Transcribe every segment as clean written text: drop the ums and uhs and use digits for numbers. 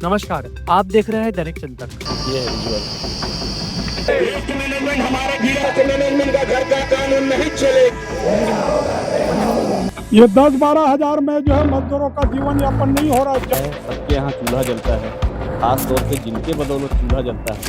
नमस्कार, आप देख रहे हैं दैनिक चिंतन। ये है विजुअल। मैनेजमेंट हमारे जिला के मैनेजमेंट का घर का कानून नहीं चलेगा। ये 10-12 हजार में जो है मजदूरों का जीवन यापन नहीं हो रहा है। सबके यहाँ चूल्हा जलता है, खास तौर पे जिनके बदौलत चूल्हा जलता है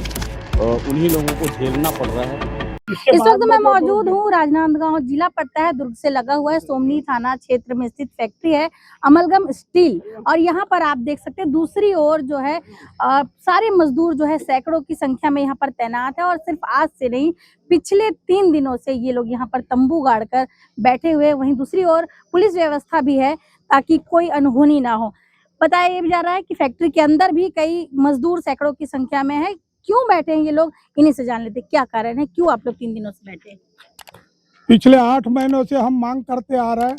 और उन्हीं लोगों को झेलना पड़ रहा है। इस वक्त मैं मौजूद हूँ राजनांदगांव, जिला पड़ता है दुर्ग से लगा हुआ है, सोमनी थाना क्षेत्र में स्थित फैक्ट्री है अमलगम स्टील। और यहाँ पर आप देख सकते हैं दूसरी ओर जो है सारे मजदूर जो है सैकड़ों की संख्या में यहाँ पर तैनात है। और सिर्फ आज से नहीं, पिछले 3 दिनों से ये लोग यहाँ पर तंबू गाड़कर बैठे हुए। वहीं दूसरी ओर पुलिस व्यवस्था भी है ताकि कोई अनहोनी ना हो। बताया ये भी जा रहा है कि फैक्ट्री के अंदर भी कई मजदूर सैकड़ों की संख्या में है। क्यों बैठे हैं ये लोग, इन्हीं से जान लेते क्या कारण है, क्यों आप लोग 3 दिनों से बैठे हैं। पिछले 8 महीनों से हम मांग करते आ रहे हैं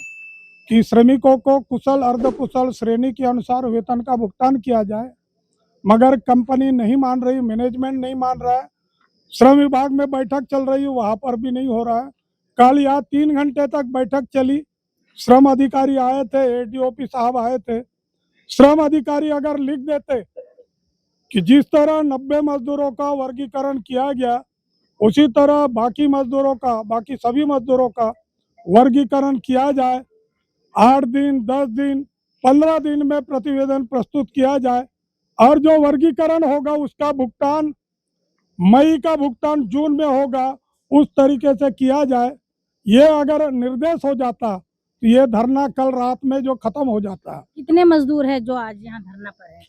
कि श्रमिकों को कुशल अर्धकुशल श्रेणी के अनुसार वेतन का भुगतान किया जाए, मगर कंपनी नहीं मान रही, मैनेजमेंट नहीं मान रहा है। श्रम विभाग में बैठक चल रही है, वहाँ पर भी नहीं हो रहा है। कल यहाँ 3 घंटे तक बैठक चली, श्रम अधिकारी आए थे, एडीओपी साहब आए थे। श्रम अधिकारी अगर लिख देते कि जिस तरह 90 मजदूरों का वर्गीकरण किया गया उसी तरह बाकी मजदूरों का, बाकी सभी मजदूरों का वर्गीकरण किया जाए, 8 दिन 10 दिन 15 दिन में प्रतिवेदन प्रस्तुत किया जाए और जो वर्गीकरण होगा उसका भुगतान मई का भुगतान जून में होगा, उस तरीके से किया जाए। ये अगर निर्देश हो जाता तो ये धरना कल रात में जो खत्म हो जाता। कितने मजदूर है जो आज यहाँ धरना पर है।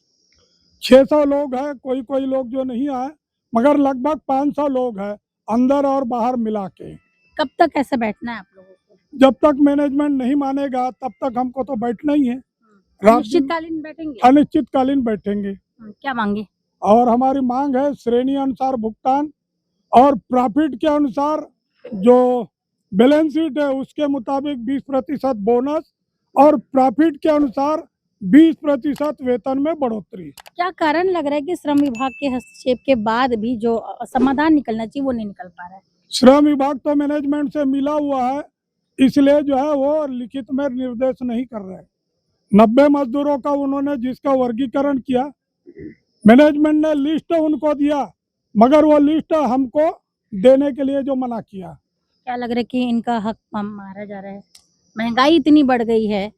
600 लोग हैं, कोई लोग जो नहीं आए, मगर लगभग 500 लोग हैं अंदर और बाहर मिला के। कब तक ऐसे बैठना है आप लोगों को। जब तक मैनेजमेंट नहीं मानेगा तब तक हमको तो बैठना ही है। रात अनिश्चितकालीन बैठेंगे। अनिश्चितकालीन बैठेंगे। क्या मांगे। और हमारी मांग है श्रेणी अनुसार भुगतान और प्रॉफिट के अनुसार जो बैलेंस शीट है उसके मुताबिक 20% बोनस और प्रॉफिट के अनुसार 20% वेतन में बढ़ोतरी। क्या कारण लग रहा है कि श्रम विभाग के हस्तक्षेप के बाद भी जो समाधान निकलना चाहिए वो नहीं निकल पा रहा है। श्रम विभाग तो मैनेजमेंट से मिला हुआ है, इसलिए जो है वो लिखित में निर्देश नहीं कर रहे हैं। 90 मजदूरों का उन्होंने जिसका वर्गीकरण किया, मैनेजमेंट ने लिस्ट उनको दिया, मगर वो लिस्ट हमको देने के लिए जो मना किया। क्या लग रहा है कि इनका हक मारा जा रहा है। महंगाई इतनी बढ़ गई है,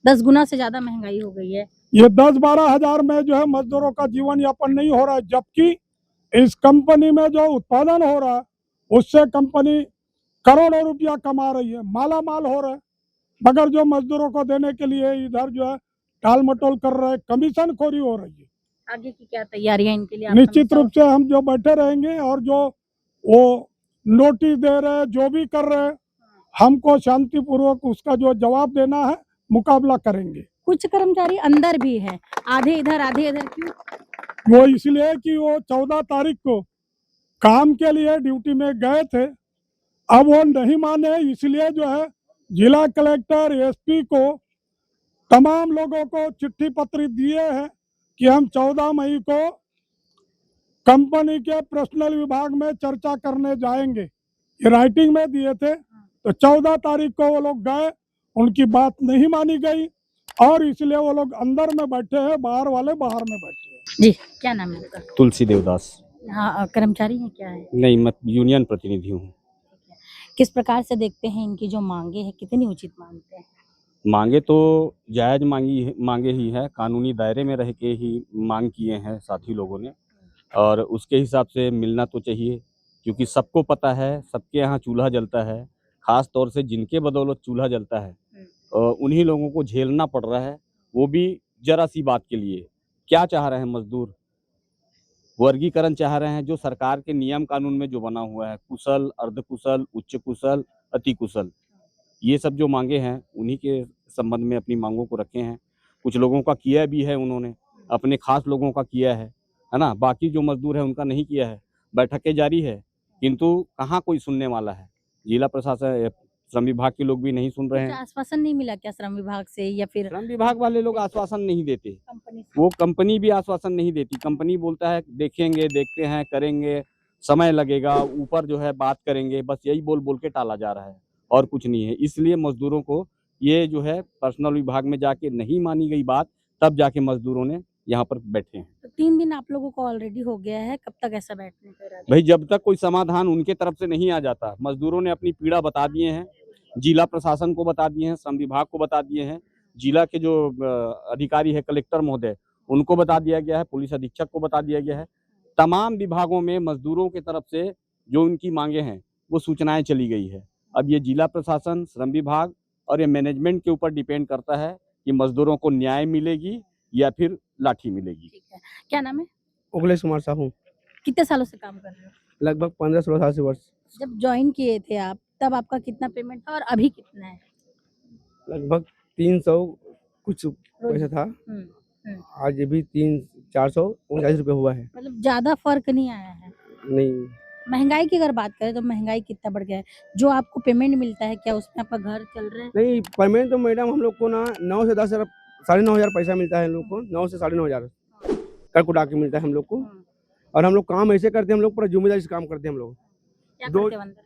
10 गुना से ज्यादा महंगाई हो गई है। ये 10-12 हजार में जो है मजदूरों का जीवन यापन नहीं हो रहा है, जबकि इस कंपनी में जो उत्पादन हो रहा है उससे कंपनी करोड़ों रुपया कमा रही है, माला माल हो रहा है। मगर जो मजदूरों को देने के लिए इधर जो है टाल मटोल कर रहे हैं, कमीशन खोरी हो रही है। आगे की क्या तैयारियां इनके लिए। निश्चित रूप से हम जो बैठे रहेंगे और जो वो नोटिस दे रहे हैं, जो भी कर रहे हैं, हमको शांतिपूर्वक उसका जो जवाब देना है मुकाबला करेंगे। कुछ कर्मचारी अंदर भी है, आधे इधर क्यों। वो इसलिए कि वो 14 तारीख को काम के लिए ड्यूटी में गए थे, अब वो नहीं माने, इसलिए जो है जिला कलेक्टर एसपी को तमाम लोगों को चिट्ठी पत्र दिए हैं कि हम 14 मई को कंपनी के पर्सनल विभाग में चर्चा करने जाएंगे। ये राइटिंग में दिए थे, तो 14 तारीख को वो लोग गए, उनकी बात नहीं मानी गई और इसलिए वो लोग अंदर में बैठे हैं, बाहर वाले बाहर में बैठे हैं। जी, क्या नाम है आपका। तुलसी देवदास। हाँ, कर्मचारी है क्या है। नहीं, मैं यूनियन प्रतिनिधि हूँ। किस प्रकार से देखते हैं इनकी जो मांगे हैं, कितनी उचित मानते हैं। मांगे तो जायज मांगे ही है, कानूनी दायरे में रह के ही मांग किए हैं साथी लोगों ने, और उसके हिसाब से मिलना तो चाहिए, क्योंकि सबको पता है सबके यहाँ चूल्हा जलता है, खास तौर से जिनके बदौलत चूल्हा जलता है उन्हीं लोगों को झेलना पड़ रहा है, वो भी जरा सी बात के लिए। क्या चाह रहे हैं मजदूर, वर्गीकरण चाह रहे हैं जो सरकार के नियम कानून में जो बना हुआ है, कुशल अर्धकुशल उच्च कुशल अति कुशल, ये सब जो मांगे हैं उन्हीं के संबंध में अपनी मांगों को रखे हैं। कुछ लोगों का किया भी है, उन्होंने अपने खास लोगों का किया है ना, बाकी जो मजदूर है उनका नहीं किया है। बैठकें जारी है किंतु कहाँ कोई सुनने वाला है। जिला प्रशासन श्रम विभाग के लोग भी नहीं सुन रहे हैं। आश्वासन नहीं मिला क्या श्रम विभाग से, या फिर श्रम विभाग वाले लोग आश्वासन नहीं देते, कंपनी वो कंपनी भी आश्वासन नहीं देती। कंपनी बोलता है देखेंगे, देखते हैं, करेंगे, समय लगेगा, ऊपर जो है बात करेंगे, बस यही बोल बोल के टाला जा रहा है और कुछ नहीं है। इसलिए मजदूरों को ये जो है पर्सनल विभाग में जाके नहीं मानी गई बात, तब जाके मजदूरों ने यहाँ पर बैठे हैं। तो 3 दिन आप लोगों को ऑलरेडी हो गया है, कब तक ऐसा बैठने का इरादा है? भाई जब तक कोई समाधान उनके तरफ से नहीं आ जाता, मजदूरों ने अपनी पीड़ा बता दिए हैं, जिला प्रशासन को बता दिए हैं, श्रम विभाग को बता दिए हैं, जिला के जो अधिकारी है कलेक्टर महोदय उनको बता दिया गया है, पुलिस अधीक्षक को बता दिया गया है। तमाम विभागों में मजदूरों की तरफ से जो उनकी मांगे हैं वो सूचनाएं चली गई है। अब ये जिला प्रशासन, श्रम विभाग और ये मैनेजमेंट के ऊपर डिपेंड करता है कि मजदूरों को न्याय मिलेगी या फिर लाठी मिलेगी। ठीक है, क्या नाम है? उगलेश कुमार साहू, कितने सालों से काम कर रहे हो? लगभग 15-16 साल से वर्ष। जब ज्वाइन किए थे आप तब आपका कितना पेमेंट था और अभी कितना है? लगभग 300 कुछ पैसा था, आज भी 439 रुपये हुआ है। मतलब ज्यादा फर्क नहीं आया है। नहीं, महंगाई की अगर बात करें तो महंगाई कितना बढ़ गया है? जो आपको पेमेंट मिलता है क्या उसमें आपका घर चल रहा है? नहीं पेमेंट तो मैडम हम लोग को ना 9 से 10 9,500 पैसा मिलता है हम लोग को, 9 से 9,500 कर कुटा के मिलता है हम लोग को। और हम लोग काम ऐसे करते हैं, हम लोग पूरा जिम्मेदारी से काम करते हैं हम लोग। क्या दो- करते हो अंदर?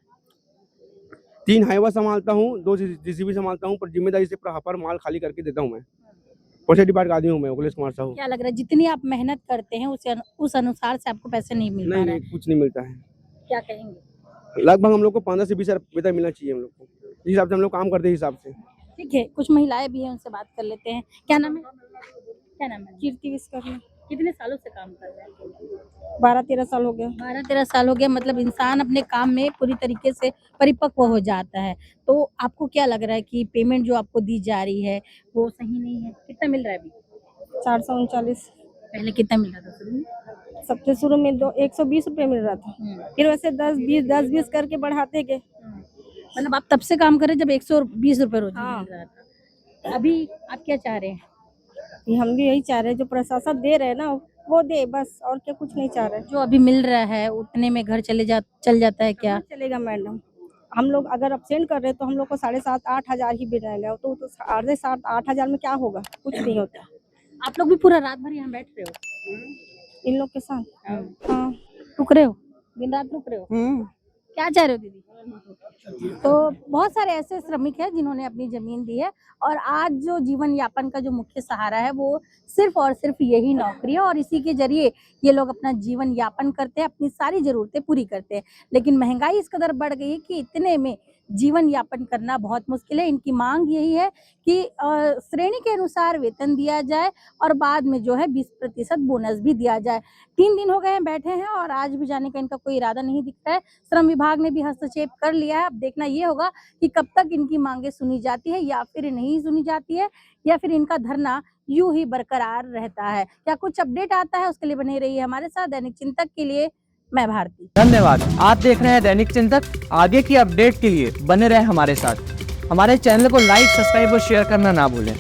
3 हाईवा संभालता हूँ, 2 JCB संभालता हूँ, पर जिम्मेदारी से पूरा पर माल खाली करके देता हूँ मैं। पंचायत डिपार्ट का आदमी हूँ मैं, उगलेश कुमार साहू। क्या लग रहा है जितनी आप मेहनत करते हैं उस अनुसार से आपको पैसे नहीं मिल पा नहीं रहा है? नहीं कुछ नहीं मिलता है। क्या कहेंगे? लगभग हम लोग को 15 से 20 हज़ार वेतन मिलना चाहिए हम लोग को, इस हिसाब से हम लोग काम करते हैं हिसाब से। ठीक है, कुछ महिलाएं भी हैं, उनसे बात कर लेते हैं। क्या नाम है? क्या नाम है? कीर्ति विश्वकर्मा। कितने सालों से काम कर रहे हैं? 12-13 साल हो गया। 12-13 साल हो गया। मतलब इंसान अपने काम में पूरी तरीके से परिपक्व हो जाता है। तो आपको क्या लग रहा है कि पेमेंट जो आपको दी जा रही है वो सही नहीं है? कितना मिल रहा है अभी? 439। पहले कितना मिल रहा था शुरू में? सबसे शुरू में 120 रुपये मिल रहा था, फिर वैसे 10-20 करके बढ़ाते गए। मतलब आप तब से काम कर रहे हैं जब 120 रुपये रोज हाँ। मिल रहा था। तो अभी आप क्या चाह रहे हैं? ये हम भी यही चाह रहे हैं, जो प्रशासन दे रहे हैं ना वो दे बस, और क्या कुछ नहीं चाह रहे। जो अभी मिल रहा है उतने में घर चल जाता है क्या? चलेगा मैडम, हम लोग अगर अब्सेंट कर रहे हैं तो हम लोग को 7,500-8 हज़ार ही मिलेगा, तो 7,500-8 हज़ार में क्या होगा? कुछ नहीं होता। आप लोग भी पूरा रात भर यहाँ बैठ रहे हो? इन लोग के साथ हाँ। रुक रहे हो? दिन रात रुक रहे हो? क्या चाह रहे हो दीदी? तो बहुत सारे ऐसे श्रमिक हैं जिन्होंने अपनी जमीन दी है और आज जो जीवन यापन का जो मुख्य सहारा है वो सिर्फ और सिर्फ यही नौकरी है और इसी के जरिए ये लोग अपना जीवन यापन करते हैं, अपनी सारी जरूरतें पूरी करते हैं। लेकिन महंगाई इस कदर बढ़ गई है कि इतने में जीवन यापन करना बहुत मुश्किल है। इनकी मांग यही है कि श्रेणी के अनुसार वेतन दिया जाए और बाद में जो है 20% बोनस भी दिया जाए। 3 दिन हो गए हैं बैठे हैं और आज भी जाने का इनका कोई इरादा नहीं दिख रहा है। श्रम विभाग ने भी हस्तक्षेप कर लिया है। अब देखना ये होगा कि कब तक इनकी मांगे सुनी जाती है या फिर नहीं सुनी जाती है या फिर इनका धरना यूं ही बरकरार रहता है। क्या कुछ अपडेट आता है उसके लिए बने रहिए हमारे साथ। दैनिक चिंतक के लिए मैं भारती। धन्यवाद। आप देख रहे हैं दैनिक चिंतक। आगे की अपडेट के लिए बने रहे हमारे साथ। हमारे चैनल को लाइक, सब्सक्राइब और शेयर करना ना भूलें।